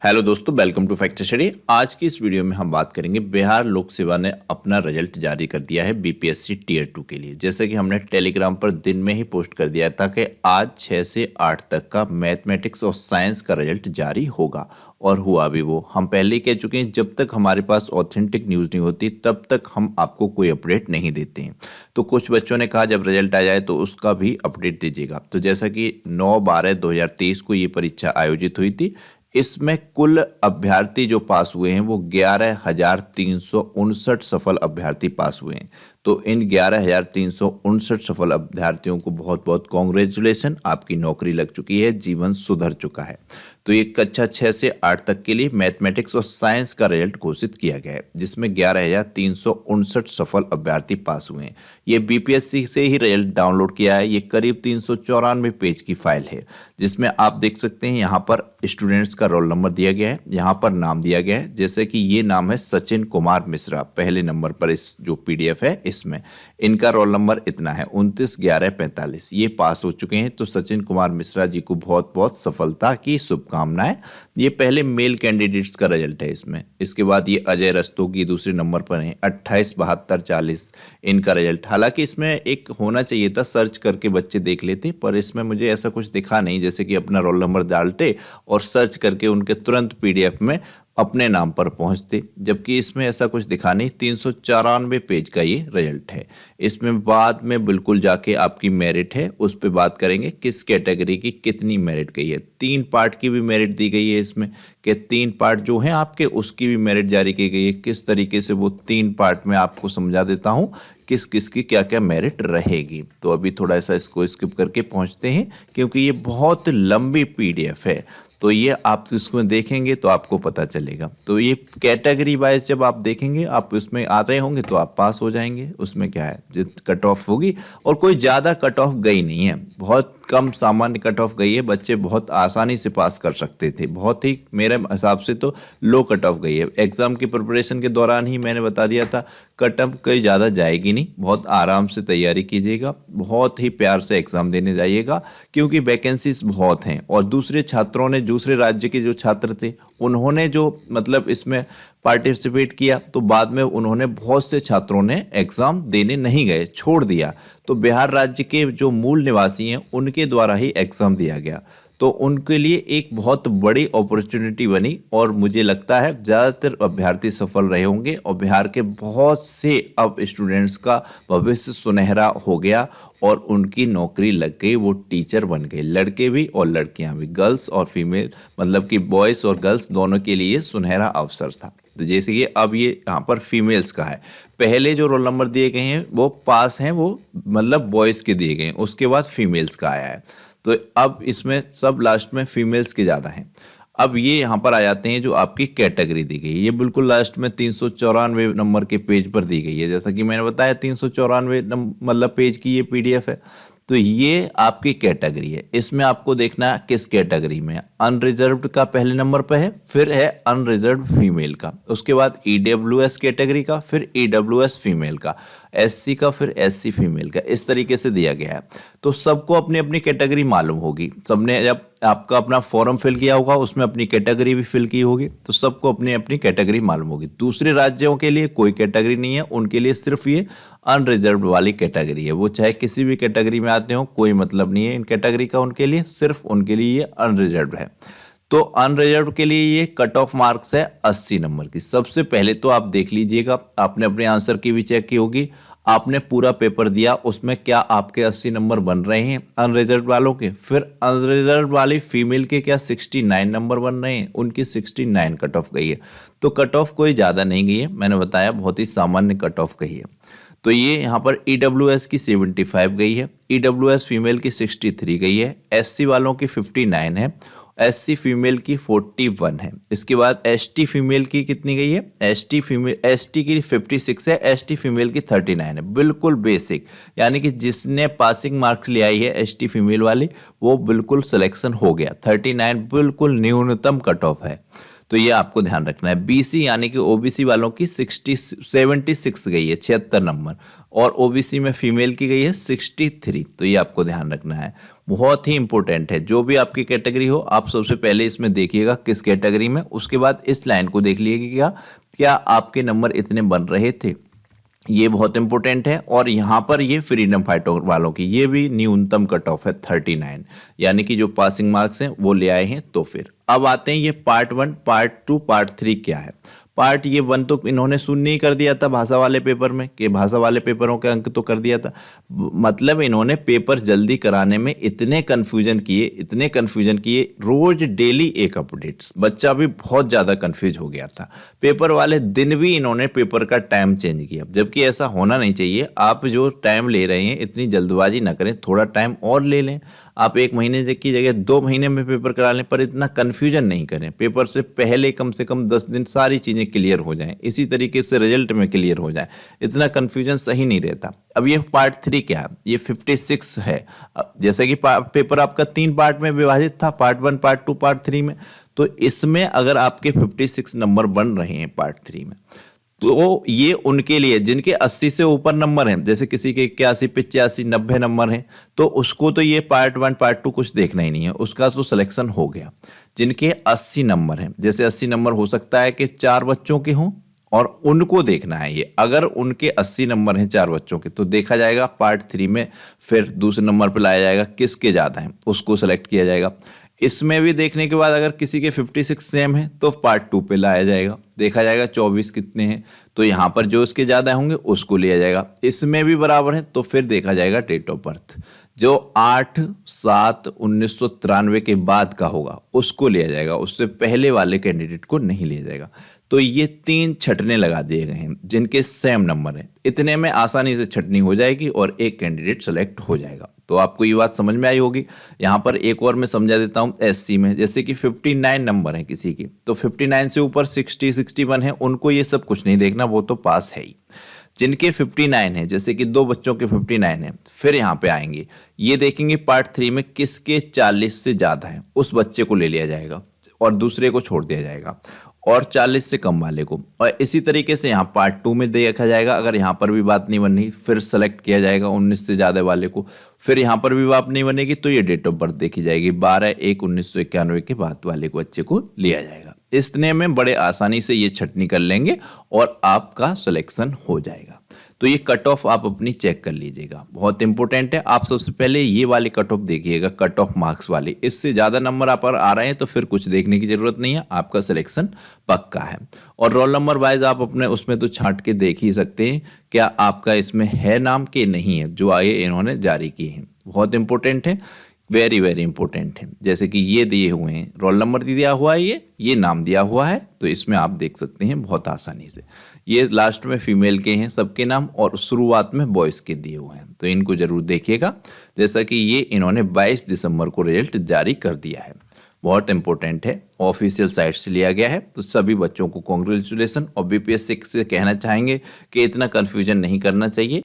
Hello दोस्तों, welcome to fact study. आज की इस वीडियो में हम बात करेंगे बिहार लोक सेवा ने अपना रिजल्ट जारी कर दिया है बीपीएससी टीयर 2 के लिए। जैसे कि हमने टेलीग्राम पर दिन में ही पोस्ट कर दिया था कि आज 6 से 8 तक का मैथमेटिक्स और साइंस का रिजल्ट जारी होगा, और हुआ भी वो। हम पहले ही कह चुके हैं, जब तक हमारे पास ऑथेंटिक न्यूज़ नहीं होती तब तक हम आपको कोई अपडेट नहीं देते हैं। तो कुछ बच्चों ने कहा जब रिजल्ट आ जाए तो उसका भी अपडेट दीजिएगा। तो जैसा कि 9/12/2023 को ये परीक्षा आयोजित हुई थी, इसमें कुल अभ्यर्थी जो पास हुए हैं वो 11,359 सफल अभ्यर्थी पास हुए हैं। तो इन 11,359 सफल अभ्यर्थियों को बहुत बहुत कॉन्ग्रेचुलेसन, आपकी नौकरी लग चुकी है, जीवन सुधर चुका है। तो ये कक्षा 6 से 8 तक के लिए मैथमेटिक्स और साइंस का रिजल्ट घोषित किया गया है, जिसमें 11,359 सफल अभ्यर्थी पास हुए हैं। ये बीपीएससी से ही रिजल्ट डाउनलोड किया है। ये करीब 394 पेज की फाइल है, जिसमें आप देख सकते हैं यहाँ पर स्टूडेंट्स का रोल नंबर दिया गया है, यहाँ पर नाम दिया गया है। जैसे कि ये नाम है सचिन कुमार मिश्रा, पहले नंबर पर इस जो पीडीएफ है इसमें इनका रोल नंबर इतना है 29/11/45। ये पास हो चुके हैं। तो सचिन कुमार मिश्रा जी को बहुत बहुत सफलता की शुभकामनाएं। ये पहले मेल कैंडिडेट्स का रिजल्ट है इसमें। इसके बाद ये अजय रस्तोगी दूसरे नंबर पर हैं, 28/72/40 इनका रिजल्ट। हालांकि इसमें एक होना चाहिए था, सर्च करके बच्चे देख लेते, पर इसमें मुझे ऐसा कुछ दिखा नहीं, जैसे कि अपना रोल नंबर डालते और सर्च करके उनके तुरंत पीडीएफ में अपने नाम पर पहुंचते, जबकि इसमें ऐसा कुछ दिखा नहीं। 394 पेज का ये रिजल्ट है। इसमें बाद में बिल्कुल जाके आपकी मेरिट है, उस पर बात करेंगे किस कैटेगरी की कितनी मेरिट गई है। 3 पार्ट की भी मेरिट दी गई है इसमें, कि 3 पार्ट जो हैं आपके उसकी भी मेरिट जारी की गई है। किस तरीके से वो 3 पार्ट में आपको समझा देता हूँ किस किस की क्या क्या मेरिट रहेगी। तो अभी थोड़ा सा इसको स्किप करके पहुँचते हैं, क्योंकि ये बहुत लंबी पीडीएफ है। तो ये आप इसको देखेंगे तो आपको पता चलेगा। तो ये कैटेगरी वाइज जब आप देखेंगे, आप उसमें आ रहे होंगे तो आप पास हो जाएंगे। उसमें क्या है, जित कट ऑफ होगी, और कोई ज़्यादा कट ऑफ गई नहीं है, बहुत कम सामान्य कट ऑफ गई है। बच्चे बहुत आसानी से पास कर सकते थे, बहुत ही मेरे हिसाब से तो लो कट ऑफ गई है। एग्ज़ाम की प्रिपरेशन के दौरान ही मैंने बता दिया था कट ऑफ कहीं ज़्यादा जाएगी नहीं। बहुत आराम से तैयारी कीजिएगा, बहुत ही प्यार से एग्ज़ाम देने जाइएगा, क्योंकि वैकेंसीज बहुत हैं। और दूसरे छात्रों ने, दूसरे राज्य के जो छात्र थे, उन्होंने जो मतलब इसमें पार्टिसिपेट किया, तो बाद में उन्होंने बहुत से छात्रों ने एग्ज़ाम देने नहीं गए, छोड़ दिया। तो बिहार राज्य के जो मूल निवासी हैं उनके द्वारा ही एग्ज़ाम दिया गया। तो उनके लिए एक बहुत बड़ी अपॉर्चुनिटी बनी, और मुझे लगता है ज़्यादातर अभ्यर्थी सफल रहे होंगे, और बिहार के बहुत से अब स्टूडेंट्स का भविष्य सुनहरा हो गया और उनकी नौकरी लग गई, वो टीचर बन गए। लड़के भी और लड़कियां भी, गर्ल्स और फीमेल, मतलब कि बॉयज़ और गर्ल्स दोनों के लिए सुनहरा अवसर था। तो जैसे कि अब ये यहाँ पर फीमेल्स का है, पहले जो रोल नंबर दिए गए हैं वो पास हैं, वो मतलब बॉयज़ के दिए गए हैं, उसके बाद फीमेल्स का आया है। तो अब इसमें सब लास्ट में फीमेल्स के ज़्यादा हैं। अब ये यहाँ पर आ जाते हैं जो आपकी कैटेगरी दी गई है। ये बिल्कुल लास्ट में 394 नंबर के पेज पर दी गई है। जैसा कि मैंने बताया 394 मतलब पेज की ये पीडीएफ है। तो ये आपकी कैटेगरी है। इसमें आपको देखना है किस कैटेगरी में है। अनरिजर्व्ड का पहले नंबर पर है, फिर है अनरिजर्व्ड फीमेल का, उसके बाद ईडब्ल्यूएस कैटेगरी का, फिर ईडब्ल्यूएस फीमेल का, एससी का, फिर एससी फीमेल का। इस तरीके से दिया गया है। तो सबको अपनी अपनी कैटेगरी मालूम होगी। सबने जब आपका अपना फॉर्म फिल किया होगा उसमें अपनी कैटेगरी भी फिल की होगी, तो सबको अपनी अपनी कैटेगरी मालूम होगी। दूसरे राज्यों के लिए कोई कैटेगरी नहीं है, उनके लिए सिर्फ ये अनरिजर्व्ड वाली कैटेगरी है। वो चाहे किसी भी कैटेगरी में आते हो, कोई मतलब नहीं है इन कैटेगरी का उनके लिए, सिर्फ उनके लिए ये अनरिजर्व्ड है। तो अनरिजर्व्ड के लिए ये कट ऑफ मार्क्स है 80 नंबर की। सबसे पहले तो आप देख लीजिएगा, आपने अपने आंसर की भी चेक की होगी, आपने पूरा पेपर दिया, उसमें क्या आपके 80 नंबर बन रहे हैं अनरिजर्व्ड वालों के। फिर अनरिजर्व्ड वाली फीमेल के क्या 69 नंबर बन रहे हैं, उनकी 69 कट ऑफ गई है। तो कट ऑफ कोई ज़्यादा नहीं गई है, मैंने बताया बहुत ही सामान्य कट ऑफ गई है। तो ये यहाँ पर ईडब्ल्यूएस की 75 गई है, ईडब्ल्यूएस फीमेल की 63 गई है, एससी वालों की 59 है, एससी फीमेल की 41 है। इसके बाद एसटी फीमेल की कितनी गई है, एसटी की 56 है, एसटी फीमेल की 39 है। बिल्कुल बेसिक, यानी कि जिसने पासिंग मार्क्स ले आई है एसटी फीमेल वाली, वो बिल्कुल सिलेक्शन हो गया। 39 बिल्कुल न्यूनतम कट ऑफ है। तो ये आपको ध्यान रखना है। बीसी यानी कि ओबीसी वालों की 76 गई है, 76 नंबर, और ओबीसी में फीमेल की गई है 63। तो ये आपको ध्यान रखना है। बहुत ही इंपॉर्टेंट है। जो भी आपकी कैटेगरी हो, आप सबसे पहले इसमें देखिएगा किस कैटेगरी में, उसके बाद इस लाइन को देख लीजिएगा क्या आपके नंबर इतने बन रहे थे, ये बहुत इंपॉर्टेंट है। और यहाँ पर ये फ्रीडम फाइटर वालों की ये भी न्यूनतम कट ऑफ है 39, यानी कि जो पासिंग मार्क्स हैं वो ले आए हैं। तो फिर अब आते हैं ये पार्ट 1, पार्ट 2, पार्ट 3 क्या है। पार्ट ये 1 तो इन्होंने शून्य ही कर दिया था भाषा वाले पेपर में, कि भाषा वाले पेपरों के अंक तो कर दिया था। मतलब इन्होंने पेपर जल्दी कराने में इतने कन्फ्यूजन किए, रोज डेली एक अपडेट्स, बच्चा भी बहुत ज़्यादा कन्फ्यूज हो गया था। पेपर वाले दिन भी इन्होंने पेपर का टाइम चेंज किया, जबकि ऐसा होना नहीं चाहिए। आप जो टाइम ले रहे हैं इतनी जल्दबाजी ना करें, थोड़ा टाइम और ले लें। आप 1 महीने की जगह 2 महीने में पेपर करा लें, पर इतना कन्फ्यूजन नहीं करें। पेपर से पहले कम से कम 10 दिन सारी चीज़ें क्लियर हो जाएं, इसी तरीके से रिजल्ट में क्लियर हो जाए। इतना कन्फ्यूजन सही नहीं रहता। अब ये पार्ट 3 क्या है, ये 56 है। जैसे कि पेपर आपका 3 पार्ट में विभाजित था, पार्ट 1, पार्ट 2, पार्ट 3 में। तो इसमें अगर आपके 56 नंबर बन रहे हैं पार्ट 3 में, तो ये उनके लिए जिनके 80 से ऊपर नंबर हैं, जैसे किसी के 81, 85, 90 नंबर हैं, तो उसको तो ये पार्ट 1, पार्ट 2 कुछ देखना ही नहीं है, उसका तो सिलेक्शन हो गया। जिनके 80 नंबर हैं, जैसे 80 नंबर हो सकता है कि 4 बच्चों के हों, और उनको देखना है ये। अगर उनके 80 नंबर हैं 4 बच्चों के, तो देखा जाएगा पार्ट 3 में, फिर दूसरे नंबर पर लाया जाएगा किसके ज़्यादा हैं, उसको सेलेक्ट किया जाएगा। इसमें भी देखने के बाद अगर किसी के 56 सेम है तो पार्ट 2 पे लाया जाएगा, देखा जाएगा 24 कितने हैं, तो यहाँ पर जो उसके ज़्यादा होंगे उसको लिया जाएगा। इसमें भी बराबर है तो फिर देखा जाएगा डेट ऑफ बर्थ, जो 8/7/1993 के बाद का होगा उसको लिया जाएगा, उससे पहले वाले कैंडिडेट को नहीं लिया जाएगा। तो ये 3 छटने लगा दिए गए हैं जिनके सेम नंबर हैं। इतने में आसानी से छटनी हो जाएगी और एक कैंडिडेट सेलेक्ट हो जाएगा। तो आपको ये बात समझ में आई होगी। यहाँ पर एक और मैं समझा देता हूँ एससी में, जैसे कि 59 नंबर है किसी की, तो 59 से ऊपर 60, 61 है, उनको ये सब कुछ नहीं देखना, वो तो पास है ही। जिनके 59 है, जैसे कि 2 बच्चों के 59 है, फिर यहाँ पे आएंगे, ये देखेंगे पार्ट 3 में किसके 40 से ज़्यादा है, उस बच्चे को ले लिया जाएगा और दूसरे को छोड़ दिया जाएगा, और 40 से कम वाले को। और इसी तरीके से यहाँ पार्ट 2 में देखा जाएगा, अगर यहाँ पर भी बात नहीं बन रही फिर सेलेक्ट किया जाएगा 19 से ज़्यादा वाले को। फिर यहाँ पर भी बात नहीं बनेगी तो ये डेट ऑफ बर्थ देखी जाएगी, 12/1/1991 के बाद वाले को बच्चे को लिया जाएगा। इतने में बड़े आसानी से ये छटनी कर लेंगे और आपका सिलेक्शन हो जाएगा। तो ये कट ऑफ आप अपनी चेक कर लीजिएगा, बहुत इंपॉर्टेंट है। आप सबसे पहले ये वाली कट ऑफ देखिएगा, कट ऑफ मार्क्स वाली। इससे ज़्यादा नंबर आप पर आ रहे हैं तो फिर कुछ देखने की ज़रूरत नहीं है, आपका सिलेक्शन पक्का है। और रोल नंबर वाइज आप अपने उसमें तो छांट के देख ही सकते हैं क्या आपका इसमें है नाम के नहीं है, जो आए इन्होंने जारी किए हैं। बहुत इंपॉर्टेंट है, वेरी वेरी इंपॉर्टेंट है। जैसे कि ये दिए हुए हैं, रोल नंबर दिया हुआ है, ये नाम दिया हुआ है, तो इसमें आप देख सकते हैं बहुत आसानी से। ये लास्ट में फीमेल के हैं सबके नाम, और शुरुआत में बॉयज़ के दिए हुए हैं, तो इनको जरूर देखिएगा। जैसा कि ये इन्होंने 22 दिसंबर को रिजल्ट जारी कर दिया है, बहुत इंपॉर्टेंट है, ऑफिशियल साइट से लिया गया है। तो सभी बच्चों को कॉन्ग्रेचुलेसन। और बीपीएससी से कहना चाहेंगे कि इतना कन्फ्यूजन नहीं करना चाहिए।